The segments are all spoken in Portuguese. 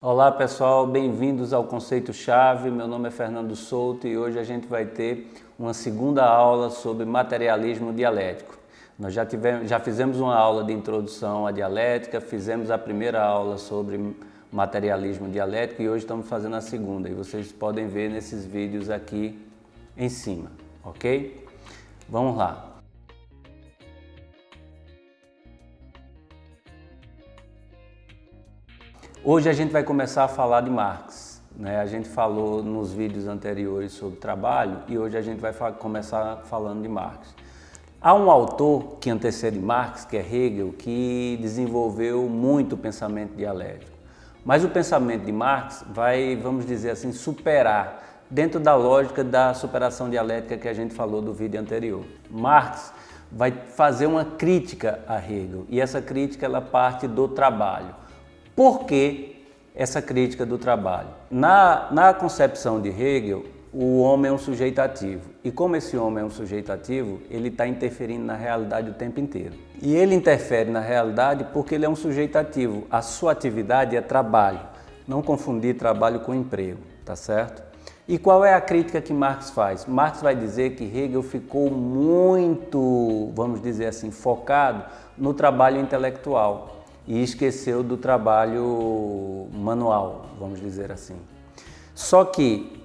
Olá pessoal, bem-vindos ao Conceito-Chave. Meu nome é Fernando Souto e hoje a gente vai ter uma segunda aula sobre materialismo dialético. Nós já fizemos uma aula de introdução à dialética, fizemos a primeira aula sobre materialismo dialético e hoje estamos fazendo a segunda. E vocês podem ver nesses vídeos aqui em cima, ok? Vamos lá. Hoje a gente vai começar a falar de Marx, né? A gente falou nos vídeos anteriores sobre trabalho e hoje a gente vai começar falando de Marx. Há um autor que antecede Marx, que é Hegel, que desenvolveu muito o pensamento dialético. Mas o pensamento de Marx vai, vamos dizer assim, superar, dentro da lógica da superação dialética que a gente falou do vídeo anterior. Marx vai fazer uma crítica a Hegel e essa crítica ela parte do trabalho. Por que essa crítica do trabalho? Na concepção de Hegel, o homem é um sujeito ativo. E como esse homem é um sujeito ativo, ele está interferindo na realidade o tempo inteiro. E ele interfere na realidade porque ele é um sujeito ativo. A sua atividade é trabalho. Não confundir trabalho com emprego, tá certo? E qual é a crítica que Marx faz? Marx vai dizer que Hegel ficou muito, vamos dizer assim, focado no trabalho intelectual. E esqueceu do trabalho manual, vamos dizer assim. Só que,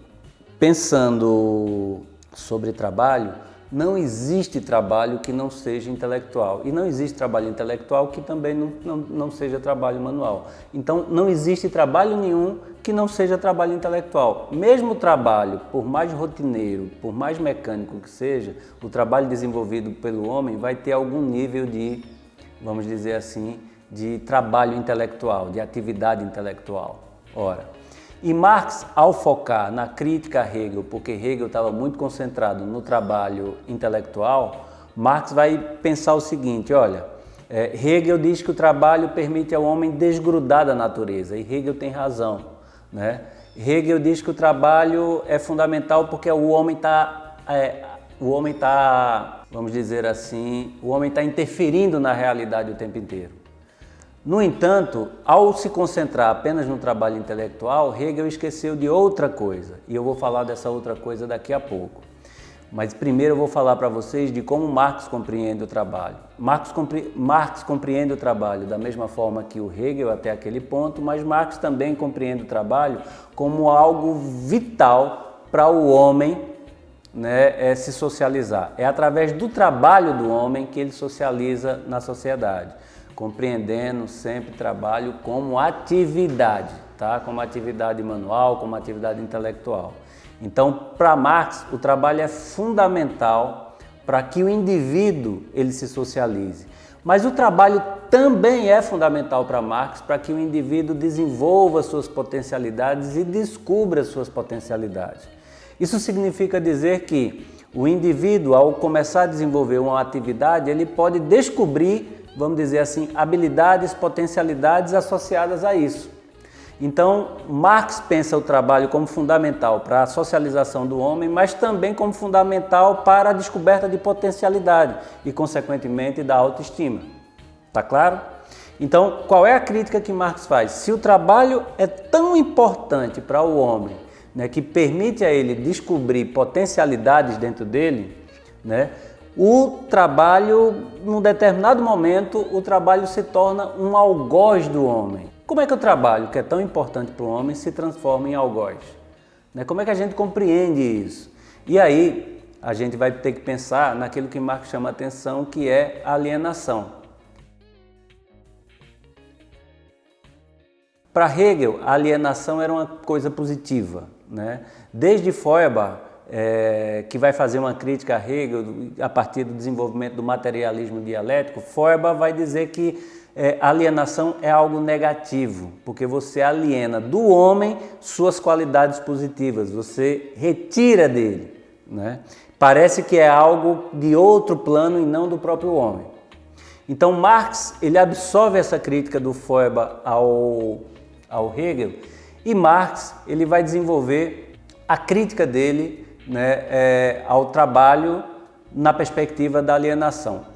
pensando sobre trabalho, não existe trabalho que não seja intelectual. E não existe trabalho intelectual que também não seja trabalho manual. Então, não existe trabalho nenhum que não seja trabalho intelectual. Mesmo o trabalho, por mais rotineiro, por mais mecânico que seja, o trabalho desenvolvido pelo homem vai ter algum nível de, vamos dizer assim, de trabalho intelectual, de atividade intelectual. Ora, e Marx, ao focar na crítica a Hegel, porque Hegel estava muito concentrado no trabalho intelectual, Marx vai pensar o seguinte, olha, Hegel diz que o trabalho permite ao homem desgrudar da natureza, e Hegel tem razão, né? Hegel diz que o trabalho é fundamental porque o homem está, vamos dizer assim, o homem está interferindo na realidade o tempo inteiro. No entanto, ao se concentrar apenas no trabalho intelectual, Hegel esqueceu de outra coisa, e eu vou falar dessa outra coisa daqui a pouco. Mas primeiro eu vou falar para vocês de como Marx compreende o trabalho. Marx compreende o trabalho da mesma forma que o Hegel até aquele ponto, mas Marx também compreende o trabalho como algo vital para o homem, né, se socializar. É através do trabalho do homem que ele socializa na sociedade. Compreendendo sempre trabalho como atividade, tá? Como atividade manual, como atividade intelectual. Então, para Marx, o trabalho é fundamental para que o indivíduo ele se socialize. Mas o trabalho também é fundamental para Marx para que o indivíduo desenvolva suas potencialidades e descubra suas potencialidades. Isso significa dizer que o indivíduo, ao começar a desenvolver uma atividade, ele pode descobrir, vamos dizer assim, habilidades, potencialidades associadas a isso. Então, Marx pensa o trabalho como fundamental para a socialização do homem, mas também como fundamental para a descoberta de potencialidade e, consequentemente, da autoestima. Tá claro? Então, qual é a crítica que Marx faz? Se o trabalho é tão importante para o homem, né, que permite a ele descobrir potencialidades dentro dele, né, o trabalho, num determinado momento, o trabalho se torna um algoz do homem. Como é que o trabalho, que é tão importante para o homem, se transforma em algoz? Como é que a gente compreende isso? E aí, a gente vai ter que pensar naquilo que Marx chama a atenção, que é a alienação. Para Hegel, a alienação era uma coisa positiva, né? Desde Feuerbach, que vai fazer uma crítica a Hegel a partir do desenvolvimento do materialismo dialético, Feuerbach vai dizer que a alienação é algo negativo, porque você aliena do homem suas qualidades positivas, você retira dele, né? Parece que é algo de outro plano e não do próprio homem. Então Marx ele absorve essa crítica do Feuerbach ao Hegel e Marx ele vai desenvolver a crítica dele, né, ao trabalho na perspectiva da alienação.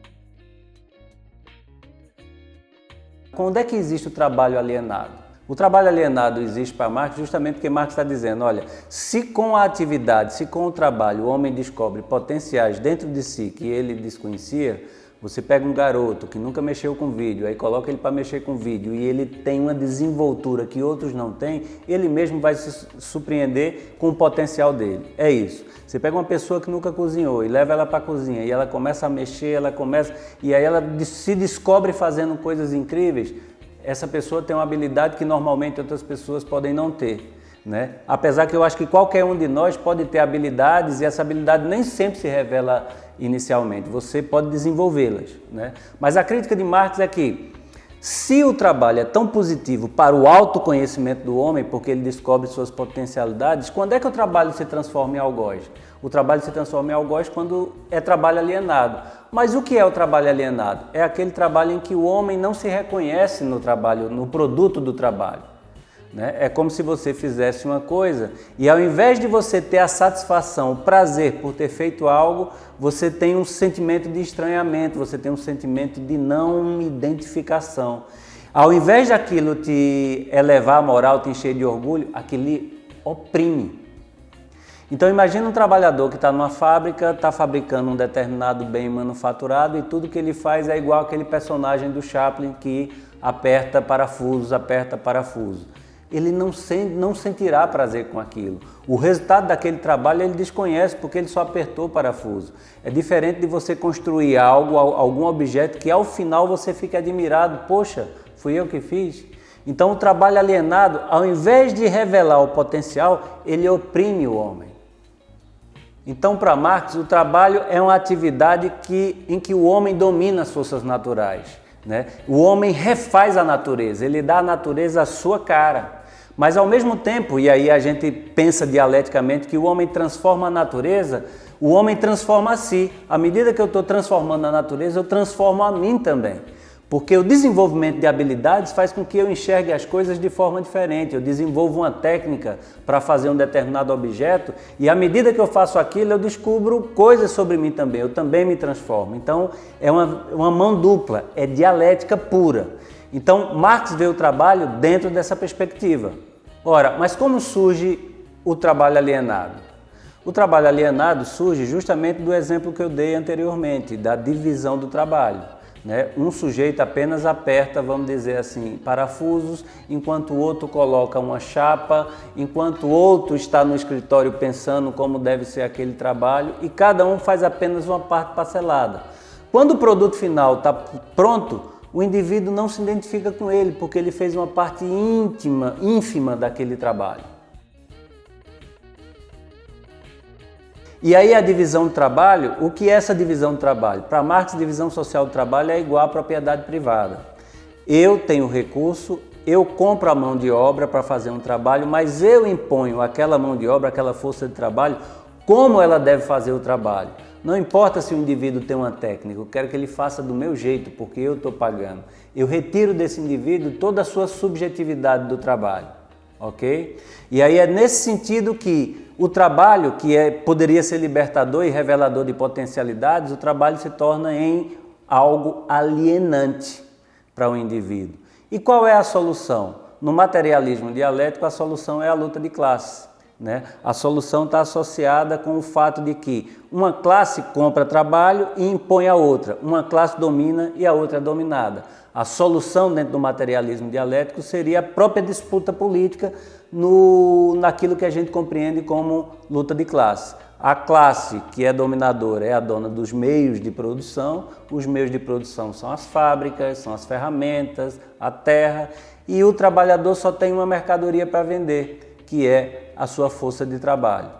Quando é que existe o trabalho alienado? O trabalho alienado existe para Marx justamente porque Marx está dizendo, olha, se com a atividade, se com o trabalho o homem descobre potenciais dentro de si que ele desconhecia, você pega um garoto que nunca mexeu com vídeo, aí coloca ele para mexer com vídeo e ele tem uma desenvoltura que outros não têm, ele mesmo vai se surpreender com o potencial dele. É isso. Você pega uma pessoa que nunca cozinhou e leva ela para a cozinha e ela começa a mexer, e aí ela se descobre fazendo coisas incríveis. Essa pessoa tem uma habilidade que normalmente outras pessoas podem não ter, né? Apesar que eu acho que qualquer um de nós pode ter habilidades e essa habilidade nem sempre se revela inicialmente, você pode desenvolvê-las, né? Mas a crítica de Marx é que se o trabalho é tão positivo para o autoconhecimento do homem, porque ele descobre suas potencialidades, quando é que o trabalho se transforma em algoz? O trabalho se transforma em algoz quando é trabalho alienado. Mas o que é o trabalho alienado? É aquele trabalho em que o homem não se reconhece no trabalho, no produto do trabalho, né? É como se você fizesse uma coisa e ao invés de você ter a satisfação, o prazer por ter feito algo, você tem um sentimento de estranhamento, você tem um sentimento de não identificação. Ao invés daquilo te elevar a moral, te encher de orgulho, aquilo oprime. Então imagina um trabalhador que está numa fábrica, está fabricando um determinado bem manufaturado e tudo que ele faz é igual aquele personagem do Chaplin que aperta parafusos, Ele não sentirá prazer com aquilo. O resultado daquele trabalho ele desconhece porque ele só apertou o parafuso. É diferente de você construir algo, algum objeto que ao final você fica admirado, poxa, fui eu que fiz. Então o trabalho alienado, ao invés de revelar o potencial, ele oprime o homem. Então, para Marx, o trabalho é uma atividade em que o homem domina as forças naturais, né? O homem refaz a natureza, ele dá à natureza a sua cara. Mas, ao mesmo tempo, e aí a gente pensa dialeticamente que o homem transforma a natureza, o homem transforma a si. À medida que eu estou transformando a natureza, eu transformo a mim também. Porque o desenvolvimento de habilidades faz com que eu enxergue as coisas de forma diferente. Eu desenvolvo uma técnica para fazer um determinado objeto e à medida que eu faço aquilo, eu descubro coisas sobre mim também. Eu também me transformo. Então, é uma mão dupla, é dialética pura. Então, Marx vê o trabalho dentro dessa perspectiva. Ora, mas como surge o trabalho alienado? O trabalho alienado surge justamente do exemplo que eu dei anteriormente, da divisão do trabalho. Né? Um sujeito apenas aperta, vamos dizer assim, parafusos, enquanto o outro coloca uma chapa, enquanto o outro está no escritório pensando como deve ser aquele trabalho e cada um faz apenas uma parte parcelada. Quando o produto final está pronto, o indivíduo não se identifica com ele, porque ele fez uma parte ínfima daquele trabalho. E aí a divisão do trabalho, o que é essa divisão do trabalho? Para Marx, divisão social do trabalho é igual à propriedade privada. Eu tenho recurso, eu compro a mão de obra para fazer um trabalho, mas eu imponho àquela mão de obra, aquela força de trabalho, como ela deve fazer o trabalho. Não importa se o indivíduo tem uma técnica, eu quero que ele faça do meu jeito, porque eu estou pagando. Eu retiro desse indivíduo toda a sua subjetividade do trabalho, ok? E aí é nesse sentido que o trabalho, que poderia ser libertador e revelador de potencialidades, o trabalho se torna em algo alienante para o indivíduo. E qual é a solução? No materialismo dialético, a solução é a luta de classes, né? A solução está associada com o fato de que uma classe compra trabalho e impõe a outra, uma classe domina e a outra é dominada. A solução dentro do materialismo dialético seria a própria disputa política naquilo que a gente compreende como luta de classe. A classe que é dominadora é a dona dos meios de produção, os meios de produção são as fábricas, são as ferramentas, a terra, e o trabalhador só tem uma mercadoria para vender, que é a sua força de trabalho.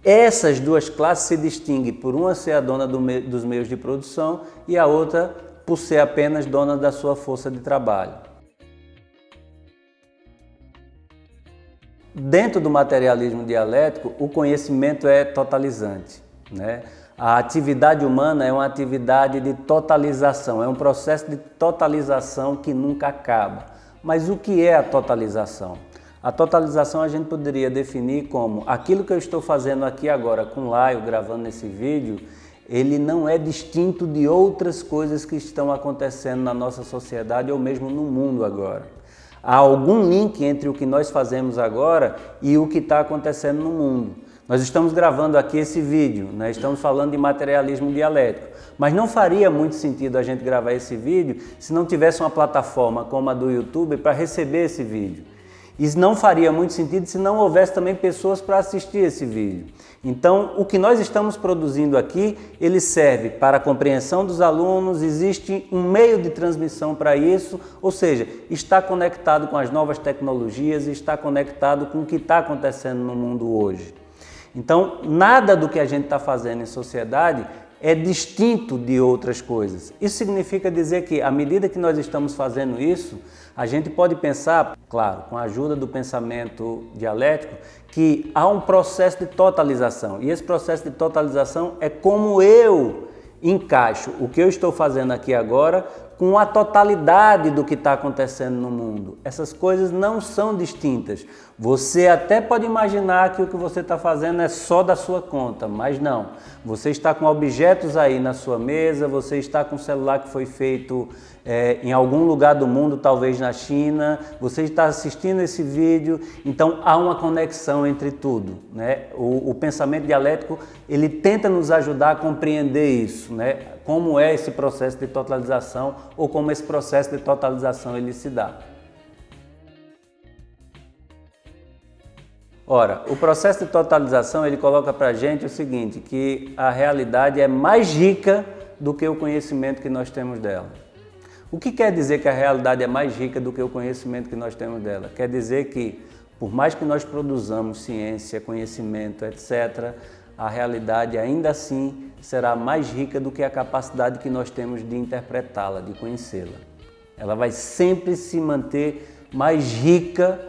Essas duas classes se distinguem por uma ser a dona dos meios de produção e a outra por ser apenas dona da sua força de trabalho. Dentro do materialismo dialético, o conhecimento é totalizante, né? A atividade humana é uma atividade de totalização, é um processo de totalização que nunca acaba. Mas o que é a totalização? A totalização a gente poderia definir como aquilo que eu estou fazendo aqui agora com o Laio, gravando esse vídeo, ele não é distinto de outras coisas que estão acontecendo na nossa sociedade ou mesmo no mundo agora. Há algum link entre o que nós fazemos agora e o que está acontecendo no mundo. Nós estamos gravando aqui esse vídeo, né? Estamos falando de materialismo dialético, mas não faria muito sentido a gente gravar esse vídeo se não tivesse uma plataforma como a do YouTube para receber esse vídeo. E não faria muito sentido se não houvesse também pessoas para assistir esse vídeo. Então, o que nós estamos produzindo aqui, ele serve para a compreensão dos alunos, existe um meio de transmissão para isso, ou seja, está conectado com as novas tecnologias, está conectado com o que está acontecendo no mundo hoje. Então, nada do que a gente está fazendo em sociedade é distinto de outras coisas. Isso significa dizer que, à medida que nós estamos fazendo isso, a gente pode pensar, claro, com a ajuda do pensamento dialético, que há um processo de totalização. E esse processo de totalização é como eu encaixo o que eu estou fazendo aqui agora com a totalidade do que está acontecendo no mundo. Essas coisas não são distintas. Você até pode imaginar que o que você está fazendo é só da sua conta, mas não. Você está com objetos aí na sua mesa, você está com um celular que foi feito em algum lugar do mundo, talvez na China, você está assistindo esse vídeo, então há uma conexão entre tudo, né? O pensamento dialético, ele tenta nos ajudar a compreender isso, né? Como é esse processo de totalização ou como esse processo de totalização ele se dá. Ora, o processo de totalização ele coloca para a gente o seguinte, que a realidade é mais rica do que o conhecimento que nós temos dela. O que quer dizer que a realidade é mais rica do que o conhecimento que nós temos dela? Quer dizer que, por mais que nós produzamos ciência, conhecimento, etc., a realidade ainda assim será mais rica do que a capacidade que nós temos de interpretá-la, de conhecê-la. Ela vai sempre se manter mais rica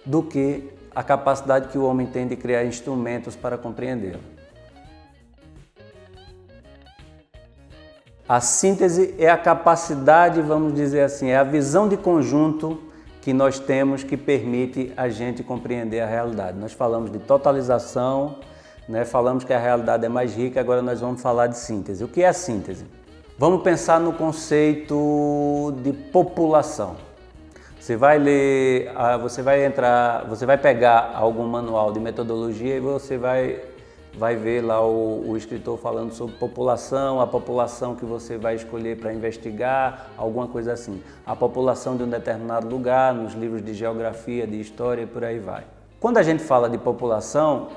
do que a capacidade que o homem tem de criar instrumentos para compreendê-la. A síntese é a capacidade, vamos dizer assim, é a visão de conjunto que nós temos que permite a gente compreender a realidade. Nós falamos de totalização, né? Falamos que a realidade é mais rica, agora nós vamos falar de síntese. O que é a síntese? Vamos pensar no conceito de população. Você vai ler, você vai pegar algum manual de metodologia e você vai ver lá o escritor falando sobre população, a população que você vai escolher para investigar, alguma coisa assim. A população de um determinado lugar, nos livros de geografia, de história e por aí vai. Quando a gente fala de população,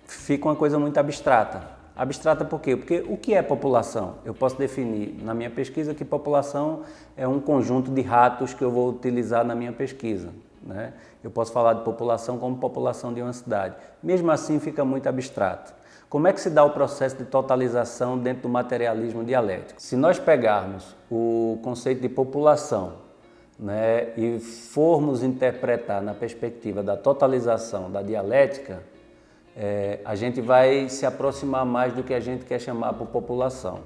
fica uma coisa muito abstrata. Abstrata por quê? Porque o que é população? Eu posso definir na minha pesquisa que população é um conjunto de ratos que eu vou utilizar na minha pesquisa, né? Eu posso falar de população como população de uma cidade. Mesmo assim fica muito abstrato. Como é que se dá o processo de totalização dentro do materialismo dialético? Se nós pegarmos o conceito de população, né, e formos interpretar na perspectiva da totalização da dialética, a gente vai se aproximar mais do que a gente quer chamar por população.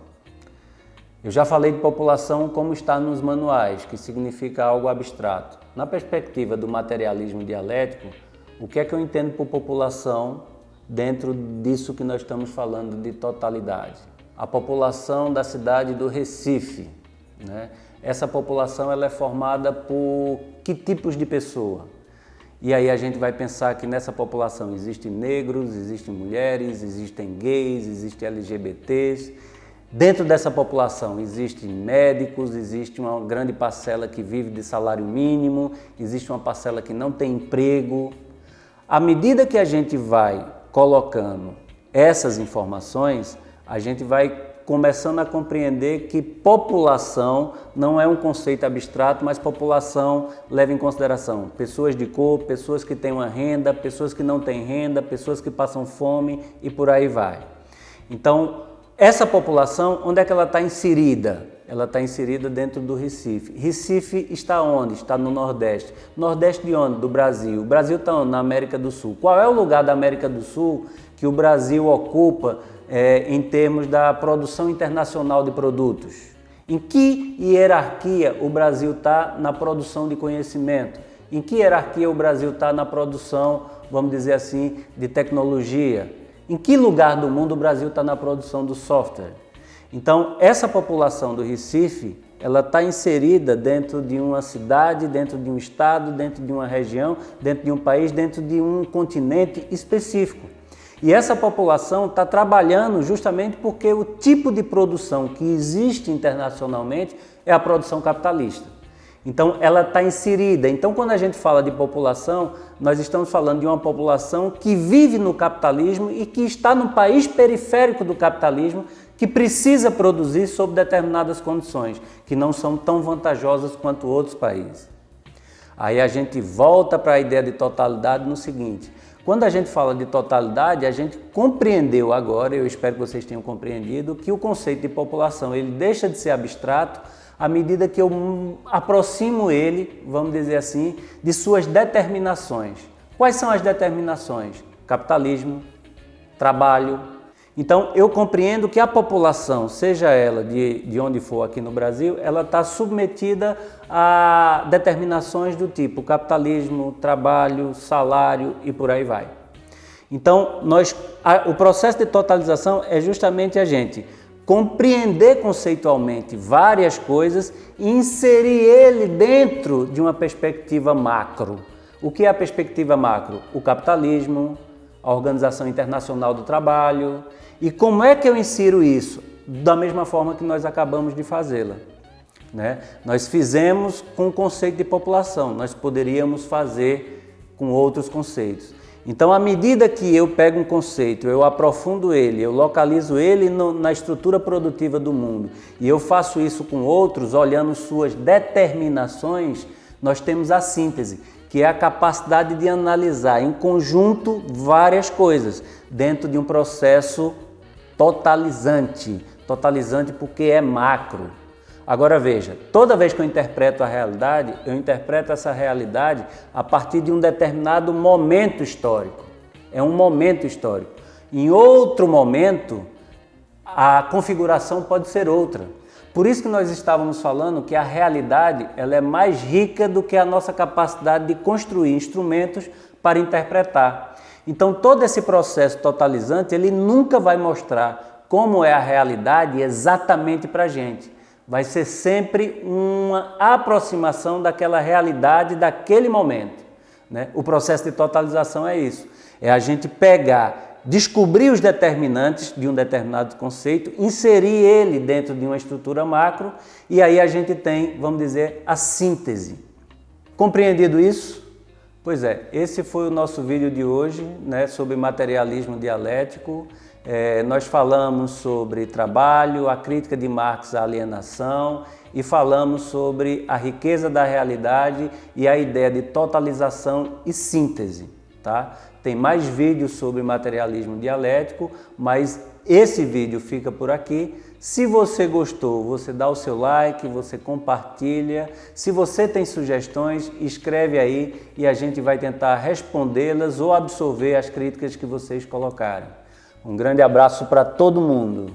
Eu já falei de população como está nos manuais, que significa algo abstrato. Na perspectiva do materialismo dialético, o que é que eu entendo por população dentro disso que nós estamos falando de totalidade? A população da cidade do Recife, né? Essa população ela é formada por que tipos de pessoa? E aí a gente vai pensar que nessa população existem negros, existem mulheres, existem gays, existem LGBTs. Dentro dessa população existem médicos, existe uma grande parcela que vive de salário mínimo, existe uma parcela que não tem emprego. À medida que a gente vai colocando essas informações, a gente vai começando a compreender que população não é um conceito abstrato, mas população leva em consideração pessoas de cor, pessoas que têm uma renda, pessoas que não têm renda, pessoas que passam fome e por aí vai. Então, essa população, onde é que ela está inserida? Ela está inserida dentro do Recife. Recife está onde? Está no Nordeste. Nordeste de onde? Do Brasil. O Brasil está onde? Na América do Sul. Qual é o lugar da América do Sul que o Brasil ocupa em termos da produção internacional de produtos? Em que hierarquia o Brasil está na produção de conhecimento? Em que hierarquia o Brasil está na produção, vamos dizer assim, de tecnologia? Em que lugar do mundo o Brasil está na produção do software? Então, essa população do Recife, ela está inserida dentro de uma cidade, dentro de um estado, dentro de uma região, dentro de um país, dentro de um continente específico. E essa população está trabalhando justamente porque o tipo de produção que existe internacionalmente é a produção capitalista. Então, ela está inserida. Então, quando a gente fala de população, nós estamos falando de uma população que vive no capitalismo e que está num país periférico do capitalismo, que precisa produzir sob determinadas condições, que não são tão vantajosas quanto outros países. Aí a gente volta para a ideia de totalidade no seguinte: quando a gente fala de totalidade, a gente compreendeu agora, eu espero que vocês tenham compreendido, que o conceito de população ele deixa de ser abstrato à medida que eu aproximo ele, vamos dizer assim, de suas determinações. Quais são as determinações? Capitalismo, trabalho. Então, eu compreendo que a população, seja ela de onde for aqui no Brasil, ela está submetida a determinações do tipo capitalismo, trabalho, salário e por aí vai. Então, o processo de totalização é justamente a gente compreender conceitualmente várias coisas e inserir ele dentro de uma perspectiva macro. O que é a perspectiva macro? O capitalismo, a Organização Internacional do Trabalho. E como é que eu insiro isso? Da mesma forma que nós acabamos de fazê-la, né? Nós fizemos com o conceito de população, nós poderíamos fazer com outros conceitos. Então, à medida que eu pego um conceito, eu aprofundo ele, eu localizo ele na estrutura produtiva do mundo e eu faço isso com outros, olhando suas determinações, nós temos a síntese, que é a capacidade de analisar em conjunto várias coisas dentro de um processo totalizante. Totalizante porque é macro. Agora veja, toda vez que eu interpreto a realidade, eu interpreto essa realidade a partir de um determinado momento histórico. É um momento histórico. Em outro momento, a configuração pode ser outra. Por isso que nós estávamos falando que a realidade ela é mais rica do que a nossa capacidade de construir instrumentos para interpretar. Então, todo esse processo totalizante, ele nunca vai mostrar como é a realidade exatamente para a gente. Vai ser sempre uma aproximação daquela realidade daquele momento, né? O processo de totalização é isso. É a gente pegar, descobrir os determinantes de um determinado conceito, inserir ele dentro de uma estrutura macro e aí a gente tem, vamos dizer, a síntese. Compreendido isso? Pois é, esse foi o nosso vídeo de hoje, né, sobre materialismo dialético. Nós falamos sobre trabalho, a crítica de Marx à alienação e falamos sobre a riqueza da realidade e a ideia de totalização e síntese, tá? Tem mais vídeos sobre materialismo dialético, mas esse vídeo fica por aqui. Se você gostou, você dá o seu like, você compartilha. Se você tem sugestões, escreve aí e a gente vai tentar respondê-las ou absorver as críticas que vocês colocarem. Um grande abraço para todo mundo.